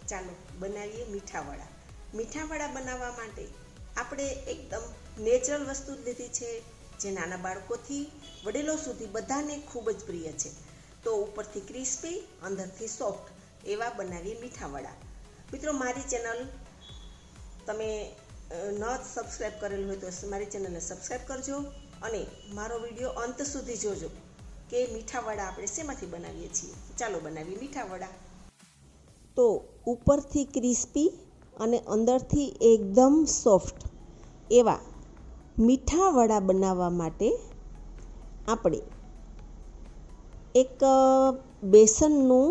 ચાલો બનાવીએ મીઠાવડા. મીઠાવડા બનાવવા માટે આપણે એકદમ નેચરલ વસ્તુ જ લીધી છે, જે નાના બાળકોથી વડીલો સુધી બધાને ખૂબ જ પ્રિય છે. તો ઉપરથી ક્રિસ્પી, અંદરથી સોફ્ટ એવા બનાવીએ મીઠાવડા. મિત્રો, મારી ચેનલ તમે ન સબસ્ક્રાઈબ કરેલું હોય તો મારી ચેનલને સબસ્ક્રાઈબ કરજો અને મારો વિડીયો અંત સુધી જોજો કે મીઠાવડા આપણે શેમાંથી બનાવીએ છીએ. ચાલો બનાવીએ મીઠાવડા. તો ઉપરથી ક્રિસ્પી અને અંદરથી એકદમ સોફ્ટ એવા મીઠાવડા બનાવવા માટે આપણે એક બેસનનું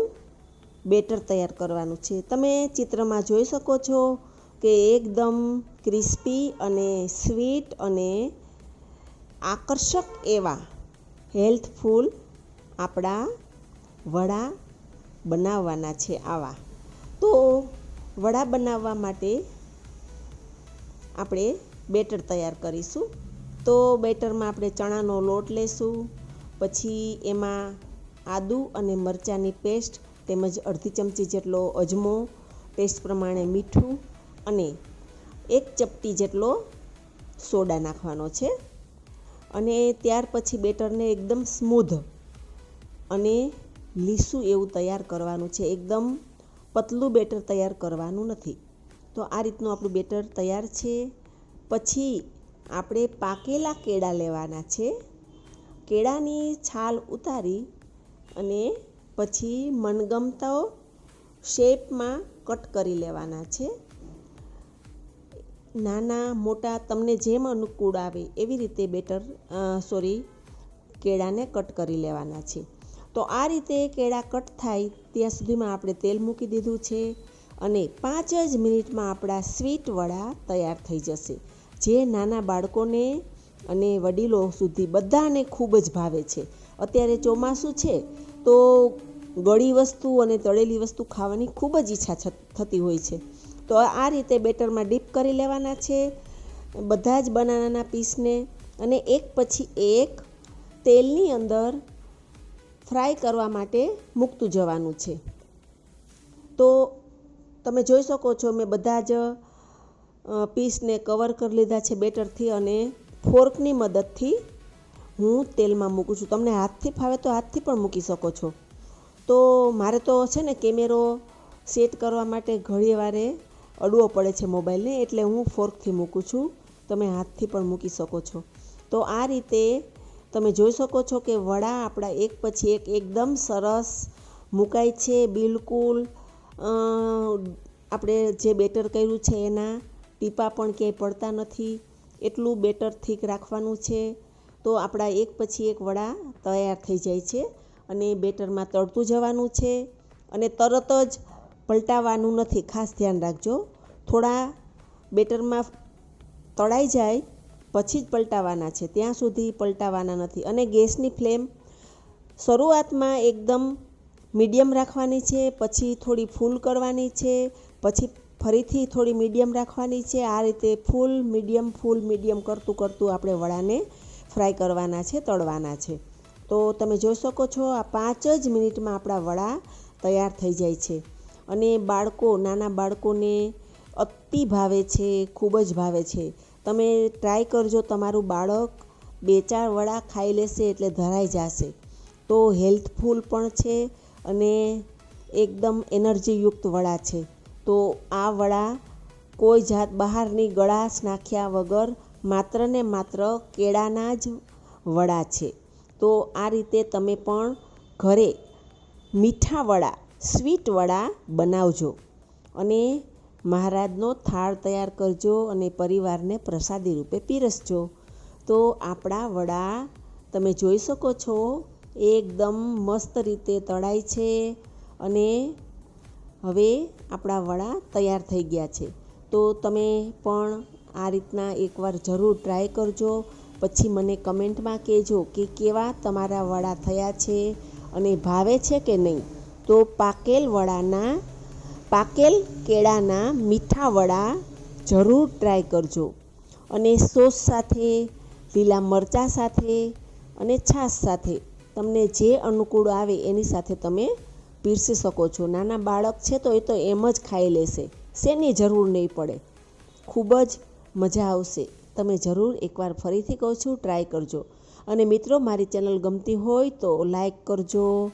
બેટર તૈયાર કરવાનું છે. તમે ચિત્રમાં જોઈ શકો છો કે એકદમ ક્રિસ્પી અને સ્વીટ અને આકર્ષક એવા હેલ્થફુલ આપણા વડા બનાવવાના છે. આવા તો વડા બનાવવા માટે આપણે બેટર તૈયાર કરીશું. તો બેટરમાં આપણે ચણાનો લોટ લેશું, પછી એમાં આદુ અને મરચાંની પેસ્ટ તેમજ અડધી ચમચી જેટલો અજમો, ટેસ્ટ પ્રમાણે મીઠું અને એક ચપટી જેટલો સોડા નાખવાનો છે. અને ત્યાર પછી બેટરને એકદમ સ્મૂધ અને લીસું એવું તૈયાર કરવાનું છે. એકદમ પતલું બેટર તૈયાર કરવાનું નથી. તો આ રીતનું આપણું બેટર તૈયાર છે. પછી આપણે પાકેલા કેળા લેવાના છે. કેળાની છાલ ઉતારી અને પછી મનગમતો શેપમાં કટ કરી લેવાના છે. નાના મોટા તમને જેમ અનુકૂળ આવે એવી રીતે કેળાને કટ કરી લેવાના છે. તો આ રીતે કેળા કટ થાય ત્યાં સુધીમાં આપણે તેલ મૂકી દીધું છે અને 5 જ મિનિટમાં આપણા સ્વીટ વડા તૈયાર થઈ જશે, જે નાના બાળકોને અને વડીલો સુધી બધાને ખૂબ જ ભાવે છે. અત્યારે ચોમાસું છે તો ગળી વસ્તુ અને તળેલી વસ્તુ ખાવાની ખૂબ જ ઈચ્છા થતી હોય છે. તો આ રીતે બેટરમાં ડીપ કરી લેવાના છે બધા જ બનાનાના પીસને અને એક પછી એક તેલની અંદર ફ્રાય કરવા માટે મૂકતું જવાનું છે. તો તમે જોઈ શકો છો મેં બધા જ પીસને કવર કરી લીધા છે બેટરથી અને ફોર્કની મદદથી હું તેલમાં મૂકું છું. તમને હાથથી ફાવે તો હાથથી પણ મૂકી શકો છો. તો મારે તો છે ને કેમેરો સેટ કરવા માટે ઘણી વારે અડવો પડે છે મોબાઈલને, એટલે હું ફોર્કથી મૂકું છું. તમે હાથથી પણ મૂકી શકો છો. તો આ રીતે તમે જોઈ શકો છો કે વડા આપણા એક પછી એક એકદમ સરસ મુકાય છે. બિલકુલ આપણે જે બેટર કર્યું છે એના ટીપા પણ ક્યાંય પડતા નથી. એટલું બેટર થીક રાખવાનું છે. તો આપણા એક પછી એક વડા તૈયાર થઈ જાય છે અને બેટરમાં તળતું જવાનું છે અને તરત જ પલટાવવાનું નથી. ખાસ ધ્યાન રાખજો, થોડા બેટરમાં તળાઈ જાય પછી જ પલટાવવાના છે, ત્યાં સુધી પલટાવવાના નથી. અને ગેસની ફ્લેમ શરૂઆતમાં એકદમ મીડિયમ રાખવાની છે, પછી થોડી ફૂલ કરવાની છે, પછી ફરીથી થોડી મીડિયમ રાખવાની છે. આ રીતે ફૂલ મીડિયમ કરતું આપણે વડાને ફ્રાય કરવાના છે, તળવાના છે. તો તમે જોઈ શકો છો આ 5 જ મિનિટમાં આપણા વડા તૈયાર થઈ જાય છે અને નાના બાળકોને અતિ ભાવે છે, ખૂબ જ ભાવે છે. તમે ટ્રાય કરજો, તમારું બાળક 2-4 વડા ખાઈ લેશે એટલે ધરાઈ જશે. તો હેલ્થફુલ પણ છે અને એકદમ એનર્જીયુક્ત વડા છે. તો આ વડા કોઈ જાત બહારની ગળાશ નાખ્યા વગર માત્ર ને માત્ર કેળાના જ વડા છે. તો આ રીતે તમે પણ ઘરે મીઠા વડા, સ્વીટ વડા બનાવજો અને મહારાજનો થાળ તૈયાર કરજો અને પરિવારને પ્રસાદી રૂપે પીરસજો. તો આપણા વડા તમે જોઈ શકો છો એકદમ મસ્ત રીતે તળાય છે અને હવે આપણા વડા તૈયાર થઈ ગયા છે. તો તમે પણ આ રીતના એકવાર જરૂર ટ્રાય કરજો. પછી મને કમેન્ટમાં કહેજો કે કેવા તમારા વડા થયા છે અને ભાવે છે કે નહીં. તો પાકેલ કેળાના મીઠા વડા જરૂર ટ્રાય કરજો અને સોસ સાથે, લીલા મરચાં સાથે અને છાશ સાથે તમને જે અનુકૂળ આવે એની સાથે તમે પીરસી શકો છો. નાના બાળક છે તો એ તો એમ જ ખાઈ લેશે, શેની જરૂર નહીં પડે. ખૂબ જ મજા આવશે. તમે જરૂર એકવાર ફરીથી કહું છું, ટ્રાય કરજો. અને મિત્રો, મારી ચેનલ ગમતી હોય તો લાઈક કરજો.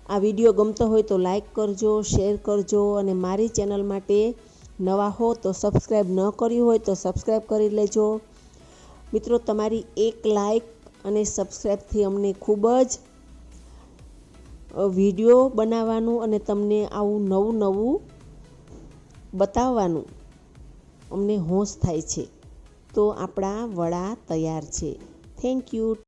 આ વિડીયો ગમતો હોય તો લાઈક કરજો, શેર કરજો. અને મારી ચેનલ માટે નવા હો તો સબસ્ક્રાઈબ ન કર્યું હોય તો સબસ્ક્રાઈબ કરી લેજો. મિત્રો, તમારી એક લાઈક અને સબસ્ક્રાઈબથી અમને ખૂબ જ વિડીયો બનાવવાનું અને તમને આવું નવું નવું બતાવવાનું અમને હોશ થાય છે. તો આપણા વડા તૈયાર છે. Thank you.